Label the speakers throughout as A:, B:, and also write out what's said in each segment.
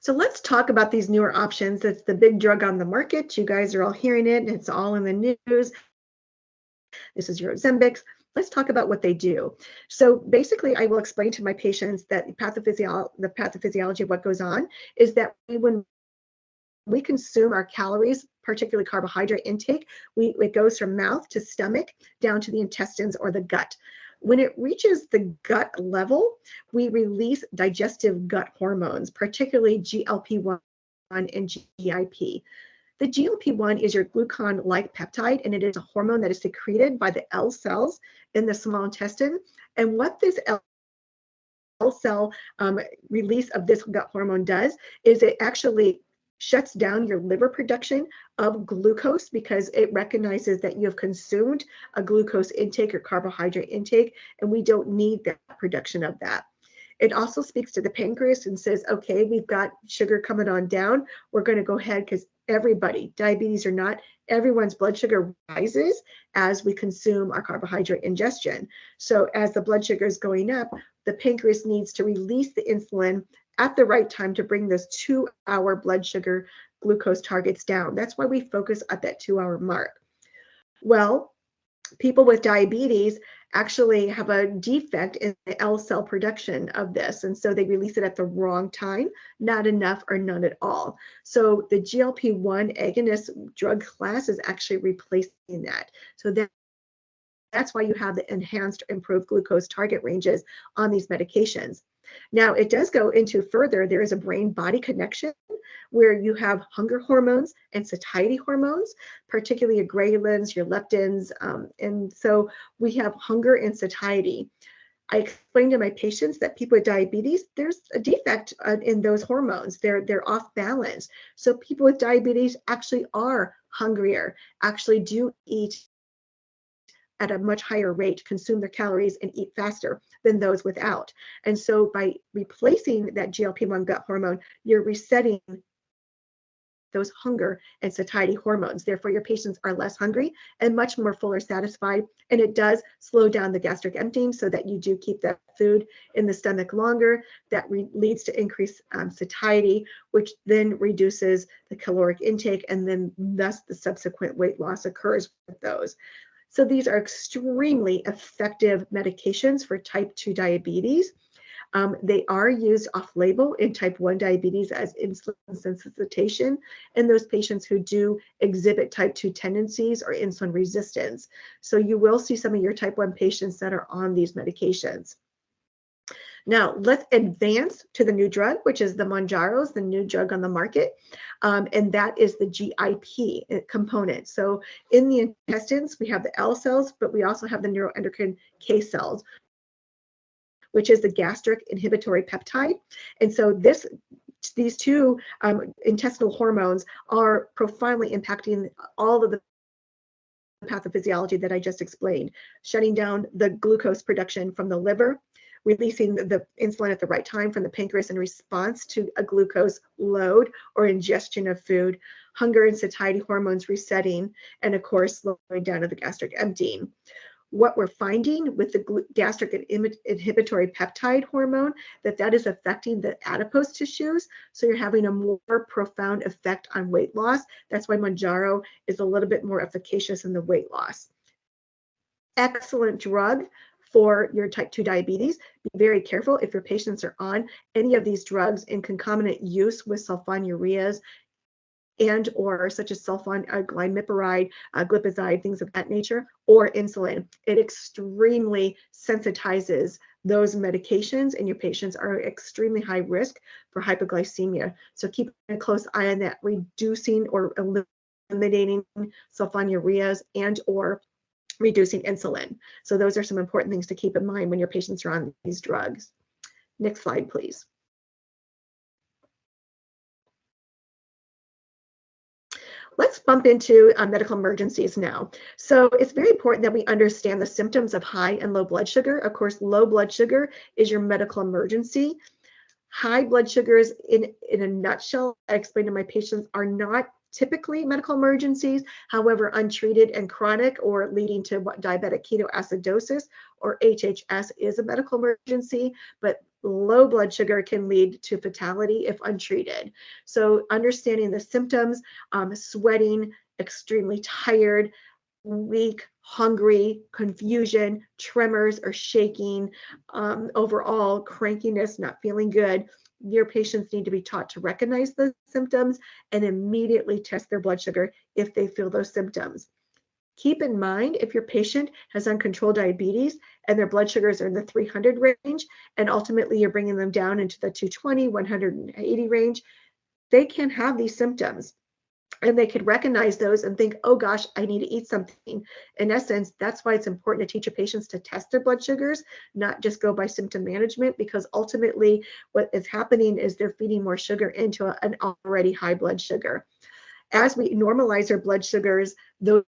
A: So let's talk about these newer options. It's the big drug on the market. You guys are all hearing it. It's all in the news. This is your Ozempic. Let's talk about what they do. So basically, I will explain to my patients that the pathophysiology of what goes on is that when we consume our calories, particularly carbohydrate intake, it goes from mouth to stomach down to the intestines or the gut. When it reaches the gut level, we release digestive gut hormones, particularly GLP-1 and GIP. The GLP-1 is your glucagon-like peptide, and it is a hormone that is secreted by the L cells in the small intestine. And what this L cell release of this gut hormone does is it actually shuts down your liver production of glucose because it recognizes that you have consumed a glucose intake or carbohydrate intake, and we don't need that production of that. It also speaks to the pancreas and says, okay, we've got sugar coming on down. We're going to go ahead because everybody, diabetes or not, everyone's blood sugar rises as we consume our carbohydrate ingestion. So as the blood sugar is going up, the pancreas needs to release the insulin at the right time to bring those 2-hour blood sugar glucose targets down. That's why we focus at that 2-hour mark. Well, people with diabetes actually have a defect in the L cell production of this. And so they release it at the wrong time, not enough or none at all. So the GLP-1 agonist drug class is actually replacing that. So that's why you have the enhanced or improved glucose target ranges on these medications. Now, it does go into further, there is a brain-body connection where you have hunger hormones and satiety hormones, particularly your ghrelins, your leptins. And so we have hunger and satiety. I explain to my patients that people with diabetes, there's a defect in those hormones. They're off balance. So people with diabetes actually are hungrier, actually do eat at a much higher rate, consume their calories and eat faster than those without. And so by replacing that GLP-1 gut hormone, you're resetting those hunger and satiety hormones. Therefore, your patients are less hungry and much more fuller satisfied. And it does slow down the gastric emptying so that you do keep that food in the stomach longer. That leads to increased satiety, which then reduces the caloric intake, and then thus the subsequent weight loss occurs with those. So these are extremely effective medications for type 2 diabetes. They are used off-label in type 1 diabetes as insulin sensitization in those patients who do exhibit type 2 tendencies or insulin resistance. So you will see some of your type 1 patients that are on these medications. Now, let's advance to the new drug, which is the Mounjaro's, the new drug on the market, and that is the GIP component. So in the intestines, we have the L cells, but we also have the neuroendocrine K cells, which is the gastric inhibitory peptide. And so these two intestinal hormones are profoundly impacting all of the pathophysiology that I just explained, shutting down the glucose production from the liver, releasing the insulin at the right time from the pancreas in response to a glucose load or ingestion of food, hunger and satiety hormones resetting, and of course, slowing down of the gastric emptying. What we're finding with the gastric inhibitory peptide hormone, that is affecting the adipose tissues. So you're having a more profound effect on weight loss. That's why Mounjaro is a little bit more efficacious in the weight loss. Excellent drug for your type 2 diabetes. Be very careful if your patients are on any of these drugs in concomitant use with sulfonylureas and or such as glimepiride, glipizide, things of that nature, or insulin. It extremely sensitizes those medications, and your patients are extremely high risk for hypoglycemia. So keep a close eye on that, reducing or eliminating sulfonylureas and or reducing insulin. So those are some important things to keep in mind when your patients are on these drugs. Next slide, please. Let's bump into medical emergencies now. So it's very important that we understand the symptoms of high and low blood sugar. Of course, low blood sugar is your medical emergency. High blood sugars, in a nutshell, I explain to my patients, are not typically medical emergencies. However, untreated and chronic or leading to diabetic ketoacidosis or HHS is a medical emergency. But low blood sugar can lead to fatality if untreated. So understanding the symptoms, sweating, extremely tired, weak, hungry, confusion, tremors or shaking, overall crankiness, not feeling good. Your patients need to be taught to recognize the symptoms and immediately test their blood sugar if they feel those symptoms. Keep in mind, if your patient has uncontrolled diabetes and their blood sugars are in the 300 range, and ultimately you're bringing them down into the 220, 180 range, they can have these symptoms. And they could recognize those and think, oh gosh, I need to eat something. In essence, that's why it's important to teach your patients to test their blood sugars, not just go by symptom management, because ultimately what is happening is they're feeding more sugar into an already high blood sugar. As we normalize our blood sugars, those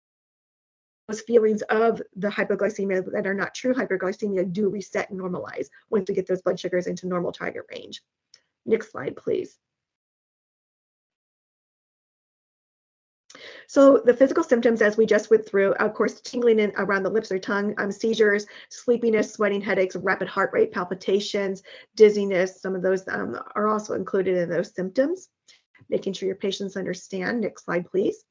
A: feelings of the hypoglycemia that are not true hyperglycemia do reset and normalize once we get those blood sugars into normal target range. Next slide, please. So the physical symptoms, as we just went through, of course, tingling around the lips or tongue, seizures, sleepiness, sweating, headaches, rapid heart rate, palpitations, dizziness, some of those are also included in those symptoms. Making sure your patients understand. Next slide, please.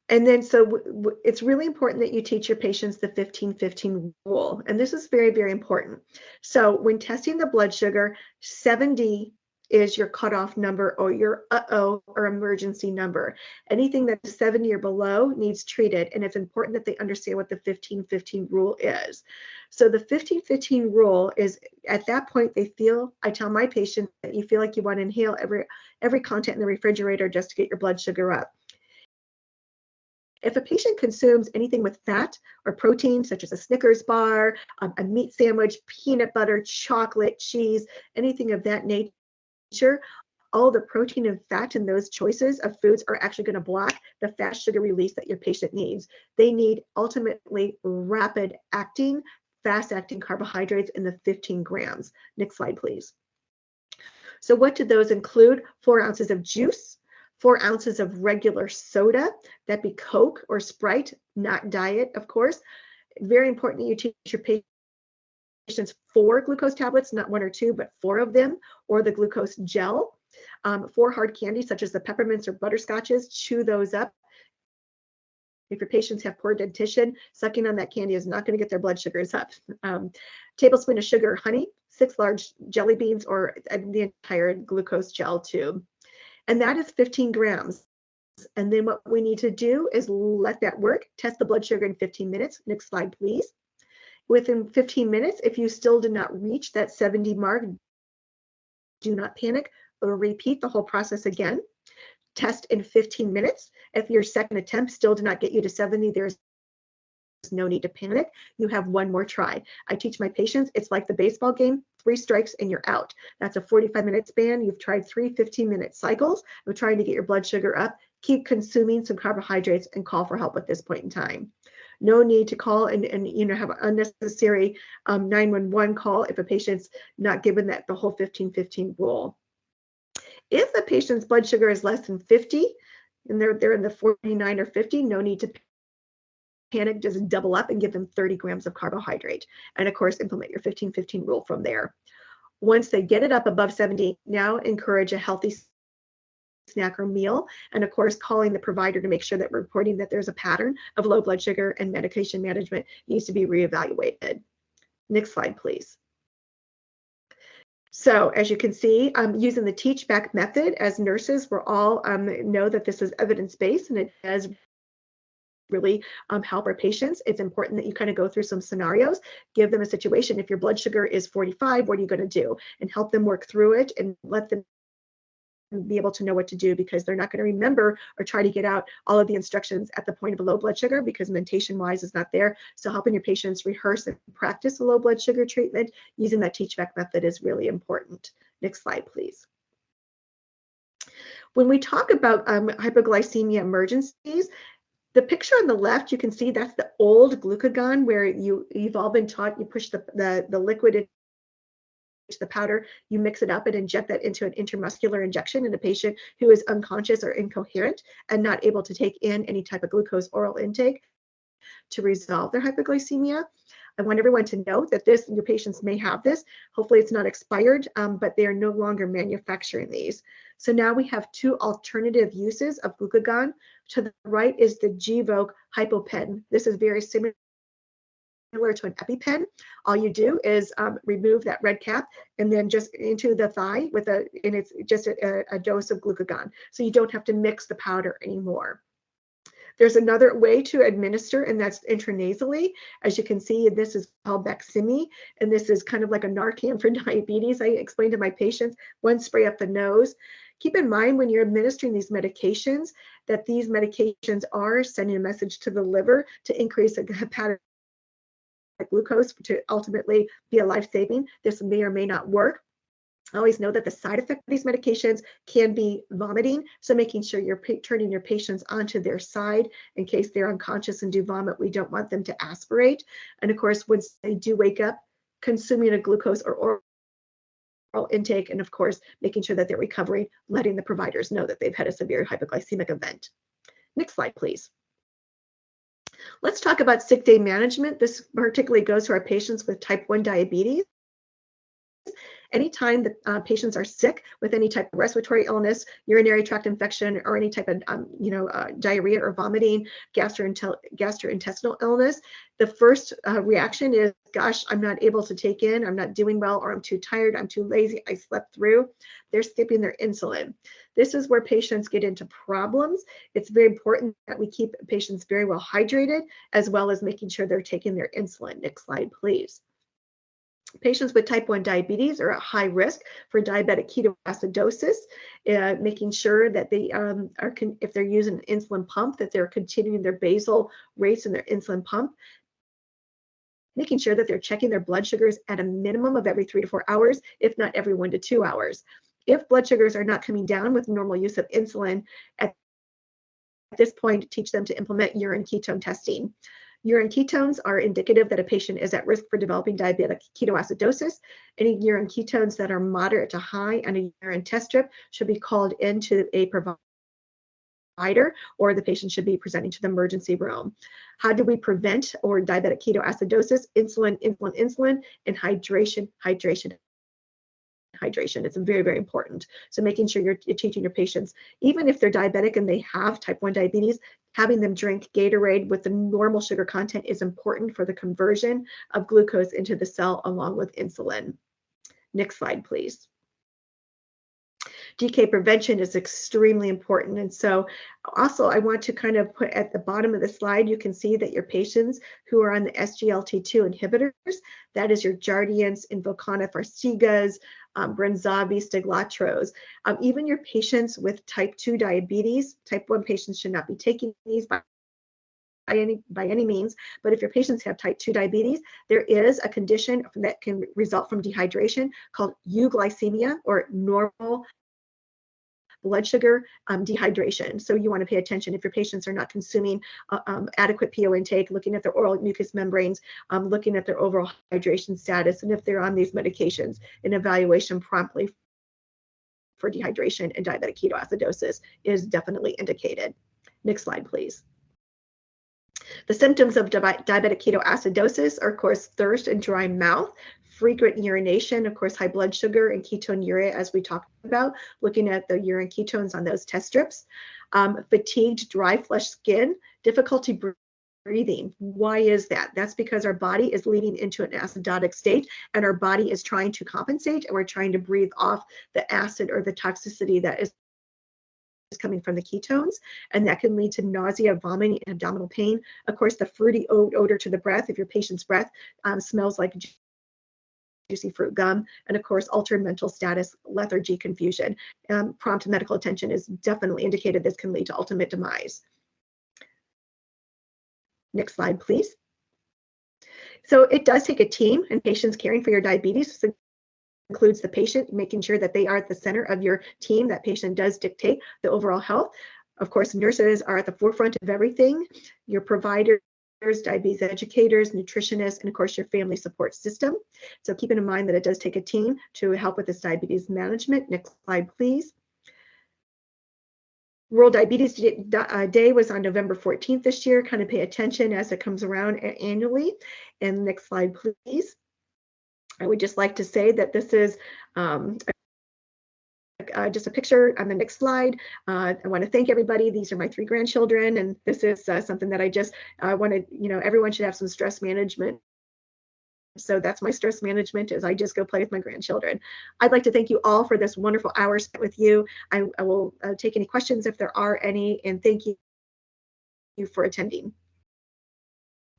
A: And then, so it's really important that you teach your patients the 15-15 rule. And this is very, very important. So when testing the blood sugar, 70 is your cutoff number or your or emergency number. Anything that's 70 or below needs treated. And it's important that they understand what the 15-15 rule is. So the 15-15 rule is, at that point, I tell my patient that you feel like you want to inhale every content in the refrigerator just to get your blood sugar up. If a patient consumes anything with fat or protein, such as a Snickers bar, a meat sandwich, peanut butter, chocolate, cheese, anything of that nature, all the protein and fat in those choices of foods are actually going to block the fast sugar release that your patient needs. They need ultimately rapid acting, fast acting carbohydrates in the 15 grams. Next slide, please. So what do those include? 4 ounces of juice, 4 ounces of regular soda, that be Coke or Sprite, not diet, of course. Very important that you teach your patients 4 glucose tablets, not 1 or 2, but 4 of them, or the glucose gel. 4 hard candies, such as the peppermints or butterscotches, chew those up. If your patients have poor dentition, sucking on that candy is not going to get their blood sugars up. Tablespoon of sugar or honey, 6 large jelly beans, or the entire glucose gel tube. And that is 15 grams. And then what we need to do is let that work, test the blood sugar in 15 minutes. Next slide, please. Within 15 minutes, if you still did not reach that 70 mark, do not panic, or repeat the whole process again. Test in 15 minutes. If your second attempt still did not get you to 70, there's no need to panic. You have one more try. I teach my patients, it's like the baseball game, 3 strikes and you're out. That's a 45-minute span. You've tried 3 15-minute cycles of trying to get your blood sugar up. Keep consuming some carbohydrates and call for help at this point in time. No need to call and have an unnecessary 911 call if a patient's not given the whole 15-15 rule. If the patient's blood sugar is less than 50 and they're in the 49 or 50, no need to panic, just double up and give them 30 grams of carbohydrate. And of course, implement your 15-15 rule from there. Once they get it up above 70, now encourage a healthy snack or meal. And of course, calling the provider to make sure that we're reporting that there's a pattern of low blood sugar and medication management needs to be reevaluated. Next slide, please. So as you can see, I'm using the teach back method. As nurses, we're all know that this is evidence-based and it does really help our patients. It's important that you kind of go through some scenarios, give them a situation. If your blood sugar is 45, what are you going to do? And help them work through it and let them be able to know what to do, because they're not going to remember or try to get out all of the instructions at the point of a low blood sugar because mentation wise is not there. So helping your patients rehearse and practice a low blood sugar treatment using that teach back method is really important. Next slide, please. When we talk about hypoglycemia emergencies, the picture on the left, you can see that's the old glucagon where you've all been taught you push the liquid into the powder, you mix it up and inject that into an intramuscular injection in a patient who is unconscious or incoherent and not able to take in any type of glucose oral intake to resolve their hypoglycemia. I want everyone to know that your patients may have this. Hopefully it's not expired, but they are no longer manufacturing these. So now we have two alternative uses of glucagon. To the right is the Gvoke HypoPen. This is very similar to an EpiPen. All you do is remove that red cap and then just into the thigh and it's just a dose of glucagon. So you don't have to mix the powder anymore. There's another way to administer, and that's intranasally. As you can see, this is called Baqsimi, and this is kind of like a Narcan for diabetes. I explain to my patients, one spray up the nose. Keep in mind when you're administering these medications that these medications are sending a message to the liver to increase the hepatic glucose to ultimately be a life-saving. This may or may not work. Always know that the side effect of these medications can be vomiting, so making sure you're turning your patients onto their side in case they're unconscious and do vomit. We don't want them to aspirate. And of course, once they do wake up, consuming a glucose or oral intake, and of course, making sure that they're recovering, letting the providers know that they've had a severe hypoglycemic event. Next slide, please. Let's talk about sick day management. This particularly goes to our patients with type 1 diabetes. Anytime that patients are sick with any type of respiratory illness, urinary tract infection, or any type of diarrhea or vomiting, gastrointestinal illness, the first reaction is, gosh, I'm not able to take in, I'm not doing well, or I'm too tired, I'm too lazy, I slept through. They're skipping their insulin. This is where patients get into problems. It's very important that we keep patients very well hydrated, as well as making sure they're taking their insulin. Next slide, please. Patients with type 1 diabetes are at high risk for diabetic ketoacidosis, making sure that they if they're using an insulin pump, that they're continuing their basal rates in their insulin pump, making sure that they're checking their blood sugars at a minimum of every 3 to 4 hours, if not every 1 to 2 hours. If blood sugars are not coming down with normal use of insulin, at this point, teach them to implement urine ketone testing. Urine ketones are indicative that a patient is at risk for developing diabetic ketoacidosis. Any urine ketones that are moderate to high on a urine test strip should be called into a provider, or the patient should be presenting to the emergency room. How do we prevent diabetic ketoacidosis? Insulin, insulin, insulin, and hydration, hydration, hydration. It's very, very important. So making sure you're teaching your patients, even if they're diabetic and they have type 1 diabetes, having them drink Gatorade with the normal sugar content is important for the conversion of glucose into the cell along with insulin. Next slide, please. DK prevention is extremely important. And so also I want to kind of put at the bottom of the slide, you can see that your patients who are on the SGLT2 inhibitors, that is your Jardiance, Invokana, Farxigas, Brenzavvy, Steglatros. Even your patients with type 2 diabetes, type 1 patients should not be taking these by any means, but if your patients have type 2 diabetes, there is a condition that can result from dehydration called euglycemia, or normal blood sugar dehydration. So you want to pay attention if your patients are not consuming adequate PO intake, looking at their oral mucous membranes, looking at their overall hydration status, and if they're on these medications, an evaluation promptly for dehydration and diabetic ketoacidosis is definitely indicated. Next slide, please. The symptoms of diabetic ketoacidosis are, of course, thirst and dry mouth, frequent urination, of course, high blood sugar and ketonuria, as we talked about, looking at the urine ketones on those test strips, fatigued, dry, flushed skin, difficulty breathing. Why is that? That's because our body is leading into an acidotic state, and our body is trying to compensate, and we're trying to breathe off the acid or the toxicity that is coming from the ketones, and that can lead to nausea, vomiting, and abdominal pain. Of course, the fruity odor to the breath, if your patient's breath smells like juicy fruit gum, and of course, altered mental status, lethargy, confusion. Prompt medical attention is definitely indicated. This can lead to ultimate demise. Next slide, please. So it does take a team, and patients caring for your diabetes. So includes the patient, making sure that they are at the center of your team. That patient does dictate the overall health. Of course, nurses are at the forefront of everything. Your providers, diabetes educators, nutritionists, and of course your family support system. So keeping in mind that it does take a team to help with this diabetes management. Next slide, please. World Diabetes Day was on November 14th this year. Kind of pay attention as it comes around annually. And next slide, please. I would just like to say that this is just a picture on the next slide. I want to thank everybody. These are my 3 grandchildren, and this is something that I just wanted, everyone should have some stress management. So that's my stress management, is I just go play with my grandchildren. I'd like to thank you all for this wonderful hour spent with you. I will take any questions if there are any, and thank you for attending.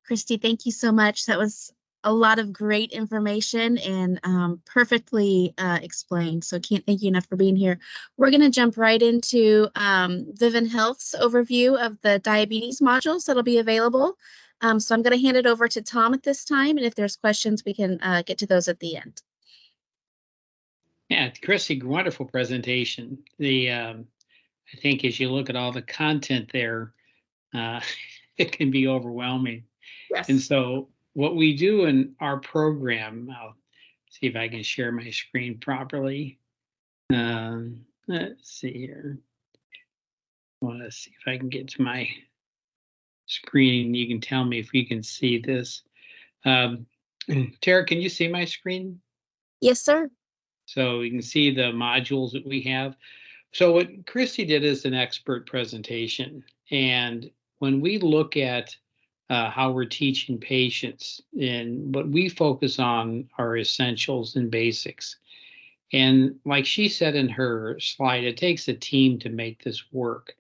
B: Christy, thank you so much. That was a lot of great information and perfectly explained. So can't thank you enough for being here. We're going to jump right into Vivint Health's overview of the diabetes modules that'll be available. So I'm going to hand it over to Tom at this time, and if there's questions, we can get to those at the end.
C: Yeah, Christy, wonderful presentation. I think as you look at all the content there, it can be overwhelming.
A: Yes.
C: And so what we do in our program, I'll see if I can share my screen properly. Let's see here. I want to see if I can get to my screen. You can tell me if you can see this. Tara, can you see my screen?
B: Yes, sir.
C: So you can see the modules that we have. So what Christy did is an expert presentation. And when we look at how we're teaching patients, and what we focus on are essentials and basics. And like she said in her slide, it takes a team to make this work.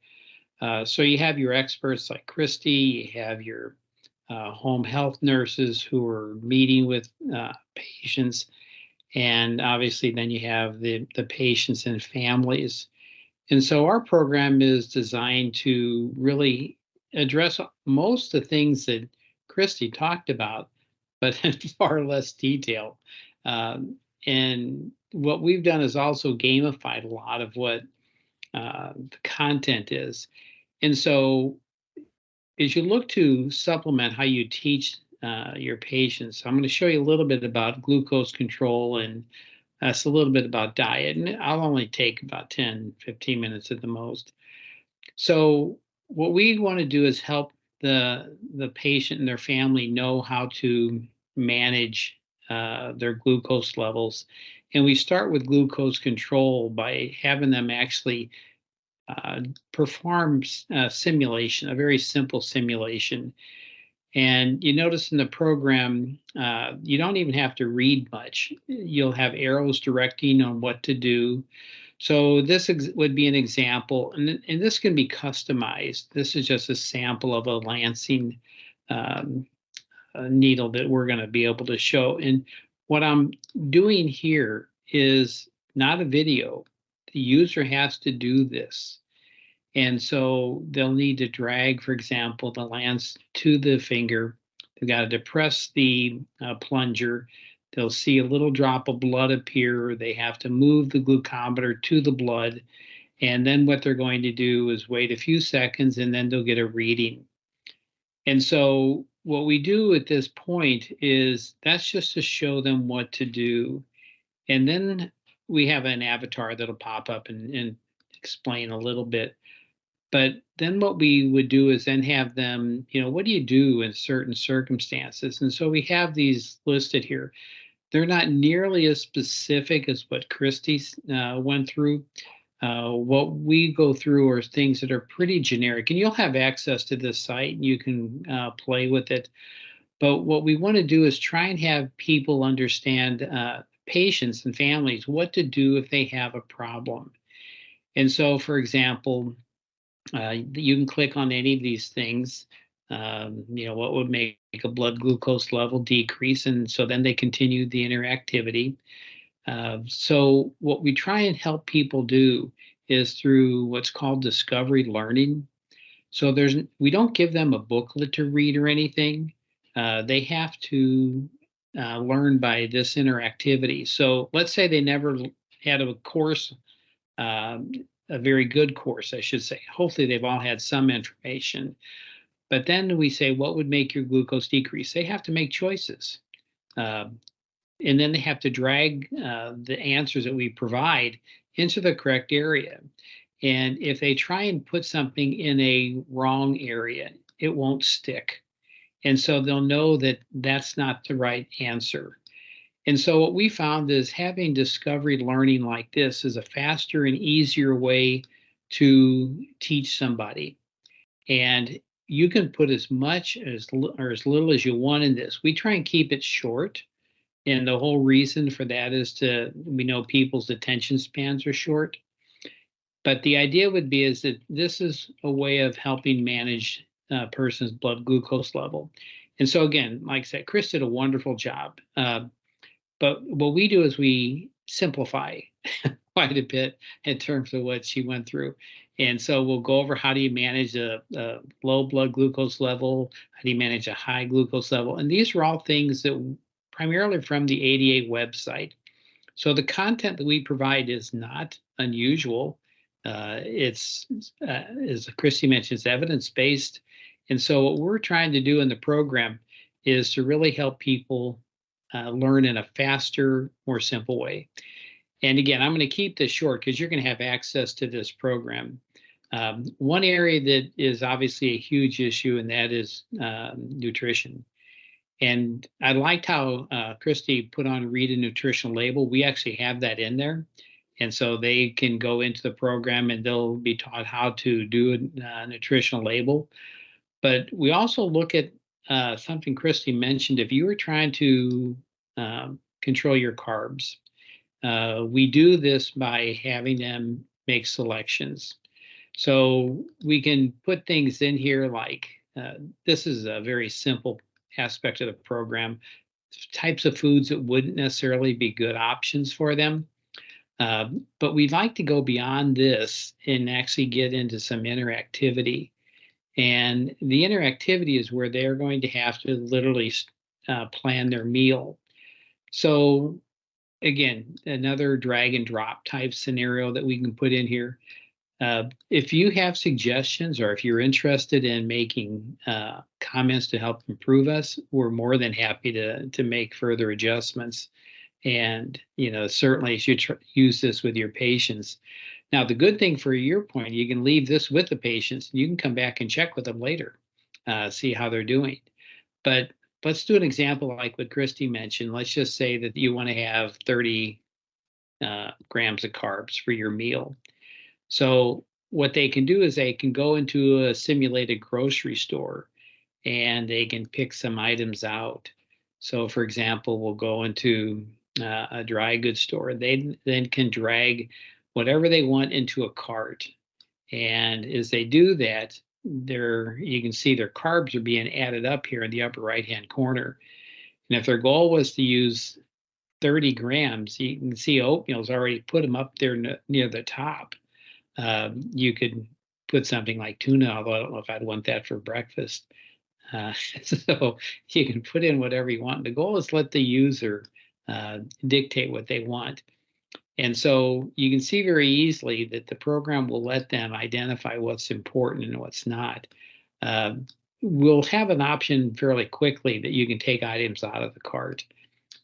C: So you have your experts like Christy, you have your home health nurses who are meeting with patients, and obviously then you have the patients and families. And so our program is designed to really address most of the things that Christy talked about, but in far less detail. And what we've done is also gamified a lot of what the content is. And so as you look to supplement how you teach your patients, I'm going to show you a little bit about glucose control, and that's a little bit about diet. And I'll only take about 10, 15 minutes at the most. So what we want to do is help the patient and their family know how to manage their glucose levels. And we start with glucose control by having them actually perform a simulation, a very simple simulation. And you notice in the program, you don't even have to read much. You'll have arrows directing on what to do. So this would be an example, and this can be customized. This is just a sample of a lancing needle that we're going to be able to show. And what I'm doing here is not a video. The user has to do this. And so they'll need to drag, for example, the lance to the finger. They've got to depress the plunger. They'll see a little drop of blood appear. They have to move the glucometer to the blood. And then what they're going to do is wait a few seconds, and then they'll get a reading. And so what we do at this point is that's just to show them what to do. And then we have an avatar that'll pop up and explain a little bit. But then what we would do is then have them, what do you do in certain circumstances? And so we have these listed here. They're not nearly as specific as what Christy went through. What we go through are things that are pretty generic, and you'll have access to this site and you can play with it. But what we want to do is try and have people understand, patients and families, what to do if they have a problem. And so, for example, you can click on any of these things. What would make a blood glucose level decrease, and so then they continue the interactivity. So what we try and help people do is through what's called discovery learning. So we don't give them a booklet to read or anything. They have to learn by this interactivity. So let's say they never had a course, a very good course, I should say. Hopefully they've all had some information. But then we say, what would make your glucose decrease? They have to make choices. And then they have to drag the answers that we provide into the correct area. And if they try and put something in a wrong area, it won't stick. And so they'll know that that's not the right answer. And so what we found is having discovery learning like this is a faster and easier way to teach somebody. And you can put as much or as little as you want in this. We try and keep it short. And the whole reason for that is we know people's attention spans are short. But the idea would be is that this is a way of helping manage a person's blood glucose level. And so again, like I said, Chris did a wonderful job. But what we do is we simplify quite a bit in terms of what she went through. And so we'll go over how do you manage a low blood glucose level? How do you manage a high glucose level? And these are all things that primarily from the ADA website. So the content that we provide is not unusual. It's, as Christy mentioned, it's evidence-based. And so what we're trying to do in the program is to really help people learn in a faster, more simple way. And again, I'm going to keep this short because you're going to have access to this program. One area that is obviously a huge issue, and that is nutrition. And I liked how Christy put on read a nutritional label. We actually have that in there. And so they can go into the program and they'll be taught how to do a nutritional label. But we also look at something Christy mentioned. If you were trying to control your carbs, we do this by having them make selections. So we can put things in here like this is a very simple aspect of the program, types of foods that wouldn't necessarily be good options for them. But we'd like to go beyond this and actually get into some interactivity. And the interactivity is where they're going to have to literally plan their meal. So again, another drag and drop type scenario that we can put in here. If you have suggestions or if you're interested in making comments to help improve us, we're more than happy to make further adjustments. And, certainly you should use this with your patients. Now, the good thing for your point, you can leave this with the patients and you can come back and check with them later, see how they're doing. But let's do an example like what Christy mentioned. Let's just say that you want to have 30 grams of carbs for your meal. So what they can do is they can go into a simulated grocery store and they can pick some items out. So for example, we'll go into a dry goods store. They then can drag whatever they want into a cart. And as they do that, you can see their carbs are being added up here in the upper right-hand corner. And if their goal was to use 30 grams, you can see oatmeal's already put them up there near the top. You could put something like tuna, although I don't know if I'd want that for breakfast. So you can put in whatever you want. The goal is let the user dictate what they want. And so you can see very easily that the program will let them identify what's important and what's not. We'll have an option fairly quickly that you can take items out of the cart.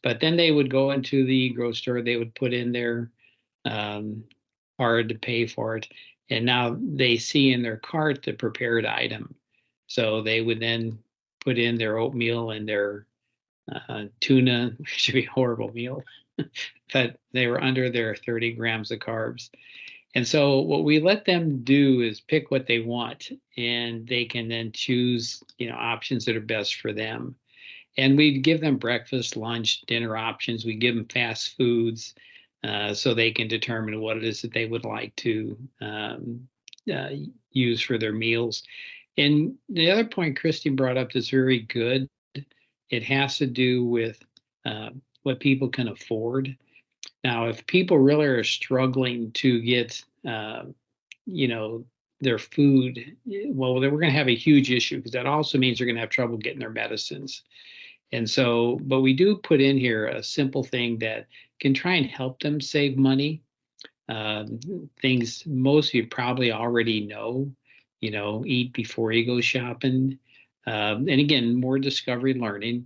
C: But then they would go into the grocery store, they would put in their card to pay for it. And now they see in their cart the prepared item. So they would then put in their oatmeal and their tuna, which should be a horrible meal, but they were under their 30 grams of carbs. And so what we let them do is pick what they want, and they can then choose, options that are best for them. And we give them breakfast, lunch, dinner options. We give them fast foods so they can determine what it is that they would like to use for their meals. And the other point Christy brought up that's very good, it has to do with what people can afford. Now, if people really are struggling to get, their food, well, we're going to have a huge issue because that also means they're going to have trouble getting their medicines. And so, but we do put in here a simple thing that can try and help them save money. Things most of you probably already know, eat before you go shopping. And again, more discovery learning.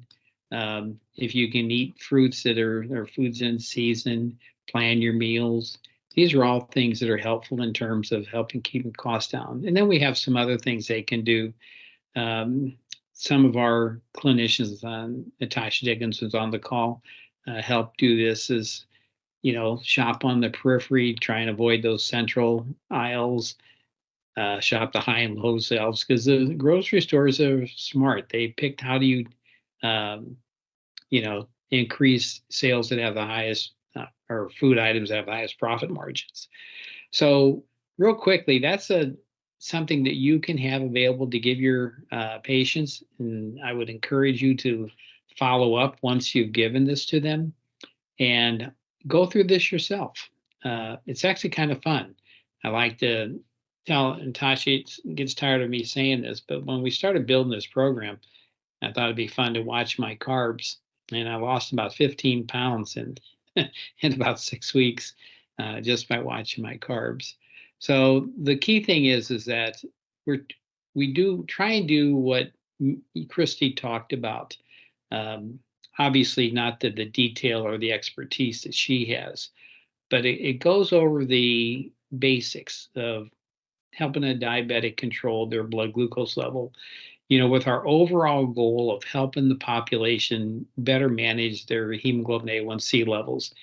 C: If you can eat fruits that are foods in season, plan your meals. these are all things that are helpful in terms of helping keeping costs down. And then we have some other things they can do. Some of our clinicians, Natasha Diggins was on the call, help do this as, shop on the periphery, try and avoid those central aisles, shop the high and low shelves, because the grocery stores are smart. They picked how do you, increase sales that have the highest, or food items that have the highest profit margins. So real quickly, that's something that you can have available to give your patients. And I would encourage you to follow up once you've given this to them and go through this yourself. It's actually kind of fun. I like to tell, and Tasha gets tired of me saying this, but when we started building this program, I thought it'd be fun to watch my carbs. And I lost about 15 pounds in about 6 weeks just by watching my carbs. So the key thing is that we do try and do what Christy talked about. Obviously not the detail or the expertise that she has, but it goes over the basics of helping a diabetic control their blood glucose level, with our overall goal of helping the population better manage their hemoglobin A1C levels.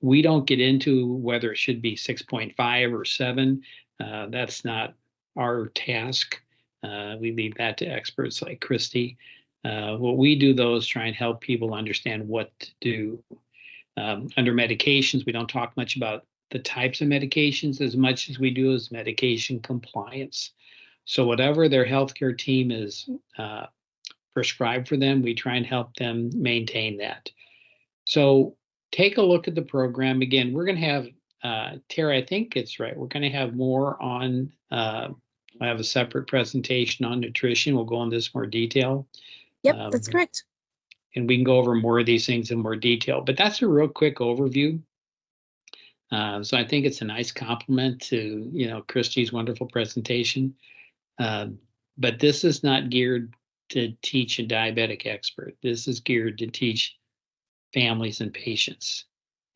C: We don't get into whether it should be 6.5 or 7. That's not our task. We leave that to experts like Christy. What we do, though, is try and help people understand what to do. Under medications, we don't talk much about the types of medications as much as we do as medication compliance. So whatever their healthcare team is prescribed for them, we try and help them maintain that. So take a look at the program. Again, we're going to have, Tara, I think it's right. We're going to have more on, I have a separate presentation on nutrition. We'll go into this more detail.
B: Yep, that's correct.
C: And we can go over more of these things in more detail, but that's a real quick overview. So I think it's a nice compliment to, Christy's wonderful presentation. But this is not geared to teach a diabetic expert. This is geared to teach families and patients.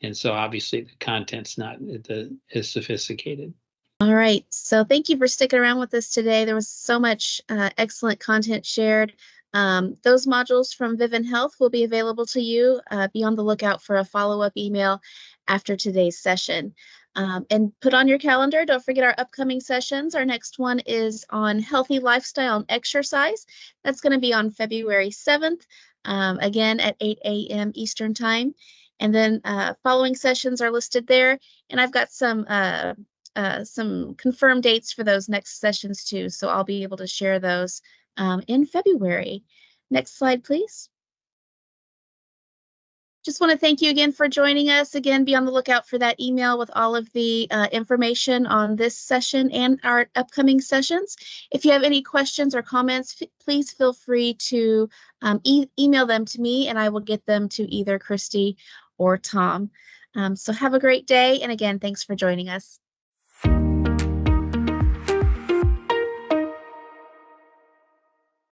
C: And so obviously the content's not as sophisticated.
B: All right. So thank you for sticking around with us today. There was so much excellent content shared. Those modules from Vivint Health will be available to you. Be on the lookout for a follow-up email after today's session. And put on your calendar, don't forget our upcoming sessions. Our next one is on healthy lifestyle and exercise. That's going to be on February 7th, again at 8 a.m. Eastern Time. And then following sessions are listed there. And I've got some confirmed dates for those next sessions too. So I'll be able to share those in February. Next slide, please. Just want to thank you again for joining us. Again, be on the lookout for that email with all of the information on this session and our upcoming sessions. If you have any questions or comments, please feel free to email them to me and I will get them to either Christy or Tom. So have a great day. And again, thanks for joining us.